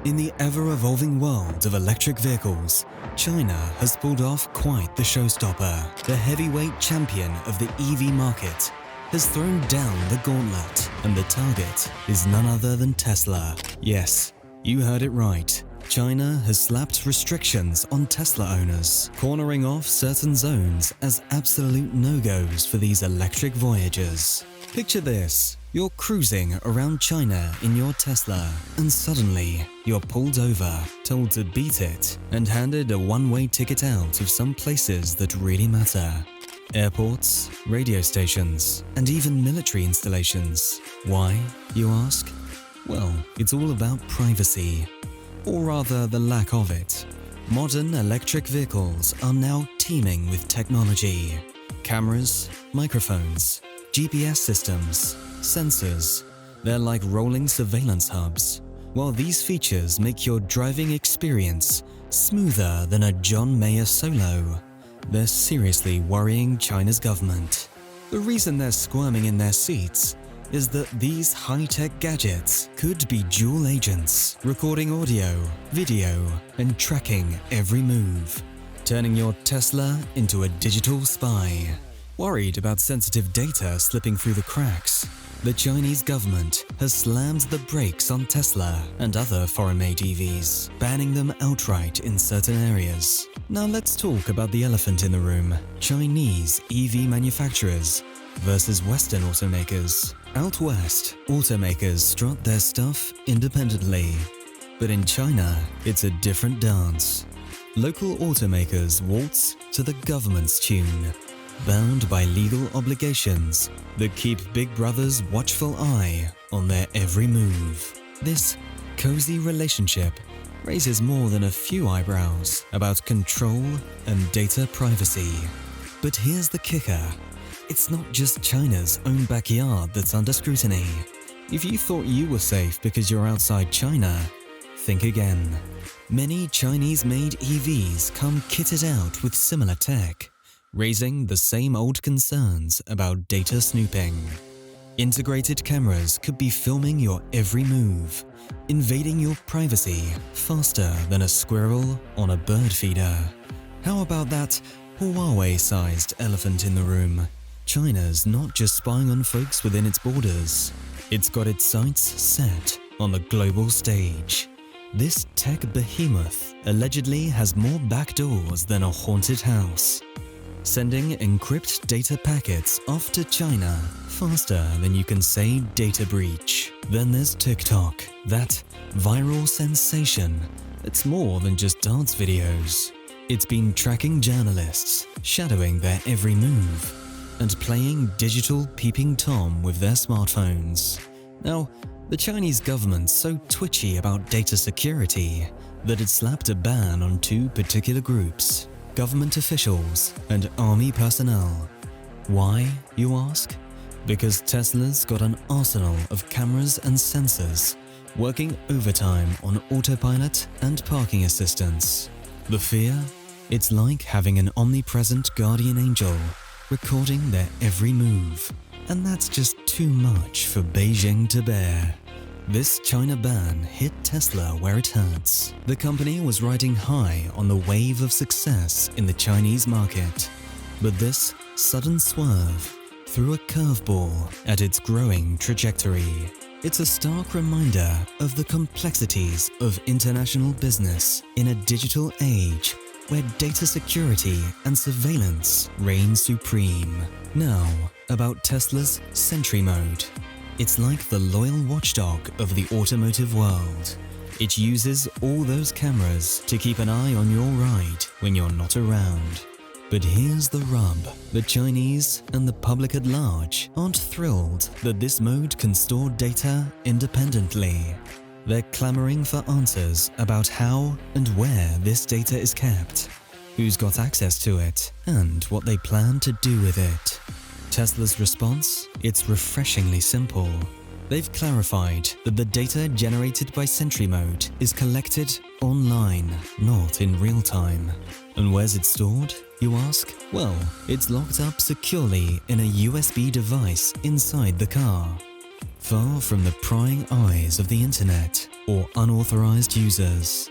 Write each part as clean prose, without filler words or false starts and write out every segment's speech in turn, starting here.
In the ever-evolving world of electric vehicles, China has pulled off quite the showstopper. The heavyweight champion of the EV market has thrown down the gauntlet, and the target is none other than Tesla. Yes, you heard it right. China has slapped restrictions on Tesla owners, cornering off certain zones as absolute no-goes for these electric voyagers. Picture this. You're cruising around China in your Tesla, and suddenly you're pulled over, told to beat it, and handed a one-way ticket out of some places that really matter. Airports, radio stations, and even military installations. Why, you ask? Well, it's all about privacy, or rather the lack of it. Modern electric vehicles are now teeming with technology. Cameras, microphones, GPS systems, sensors. They're like rolling surveillance hubs. While these features make your driving experience smoother than a John Mayer solo, they're seriously worrying China's government. The reason they're squirming in their seats is that these high-tech gadgets could be dual agents, recording audio, video, and tracking every move, turning your Tesla into a digital spy. Worried about sensitive data slipping through the cracks, the Chinese government has slammed the brakes on Tesla and other foreign-made EVs, banning them outright in certain areas. Now let's talk about the elephant in the room: Chinese EV manufacturers versus Western automakers. Out west, automakers strut their stuff independently, but in China, it's a different dance. Local automakers waltz to the government's tune, bound by legal obligations that keep Big Brother's watchful eye on their every move. This cozy relationship raises more than a few eyebrows about control and data privacy. But here's the kicker. It's not just China's own backyard that's under scrutiny. If you thought you were safe because you're outside China, think again. Many Chinese-made EVs come kitted out with similar tech, raising the same old concerns about data snooping. Integrated cameras could be filming your every move, invading your privacy faster than a squirrel on a bird feeder. How about that Huawei-sized elephant in the room? China's not just spying on folks within its borders. It's got its sights set on the global stage. This tech behemoth allegedly has more backdoors than a haunted house, sending encrypted data packets off to China faster than you can say data breach. Then there's TikTok, that viral sensation. It's more than just dance videos. It's been tracking journalists, shadowing their every move, and playing digital peeping Tom with their smartphones. Now, the Chinese government's so twitchy about data security that it slapped a ban on two particular groups: government officials and army personnel. Why, you ask? Because Tesla's got an arsenal of cameras and sensors working overtime on autopilot and parking assistance. The fear? It's like having an omnipresent guardian angel recording their every move. And that's just too much for Beijing to bear. This China ban hit Tesla where it hurts. The company was riding high on the wave of success in the Chinese market. But this sudden swerve threw a curveball at its growing trajectory. It's a stark reminder of the complexities of international business in a digital age where data security and surveillance reign supreme. Now, about Tesla's Sentry Mode. It's like the loyal watchdog of the automotive world. It uses all those cameras to keep an eye on your ride when you're not around. But here's the rub. The Chinese and the public at large aren't thrilled that this mode can store data independently. They're clamoring for answers about how and where this data is kept, who's got access to it, and what they plan to do with it. Tesla's response? It's refreshingly simple. They've clarified that the data generated by Sentry Mode is collected online, not in real time. And where's it stored, you ask? Well, it's locked up securely in a USB device inside the car. far from the prying eyes of the internet or unauthorized users.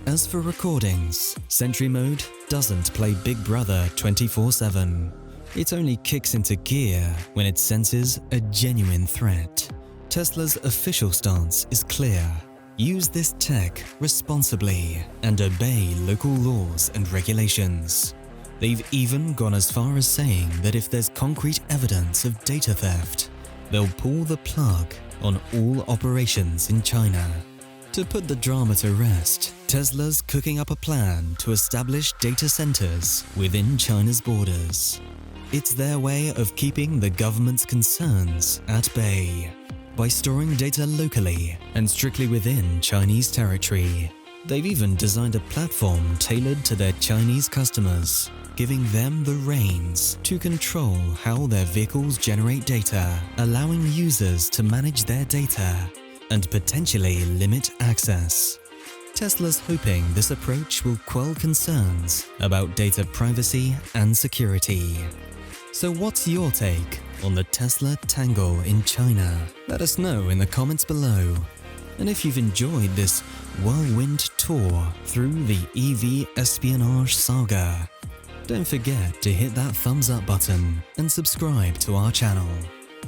As for recordings, Sentry Mode doesn't play Big Brother 24/7. It only kicks into gear when it senses a genuine threat. Tesla's official stance is clear. Use this tech responsibly and obey local laws and regulations. They've even gone as far as saying that if there's concrete evidence of data theft, they'll pull the plug on all operations in China. To put the drama to rest, Tesla's cooking up a plan to establish data centers within China's borders. It's their way of keeping the government's concerns at bay. By storing data locally and strictly within Chinese territory, they've even designed a platform tailored to their Chinese customers, giving them the reins to control how their vehicles generate data, allowing users to manage their data and potentially limit access. Tesla's hoping this approach will quell concerns about data privacy and security. So what's your take on the Tesla Tangle in China? Let us know in the comments below. And if you've enjoyed this whirlwind tour through the EV espionage saga, don't forget to hit that thumbs up button and subscribe to our channel.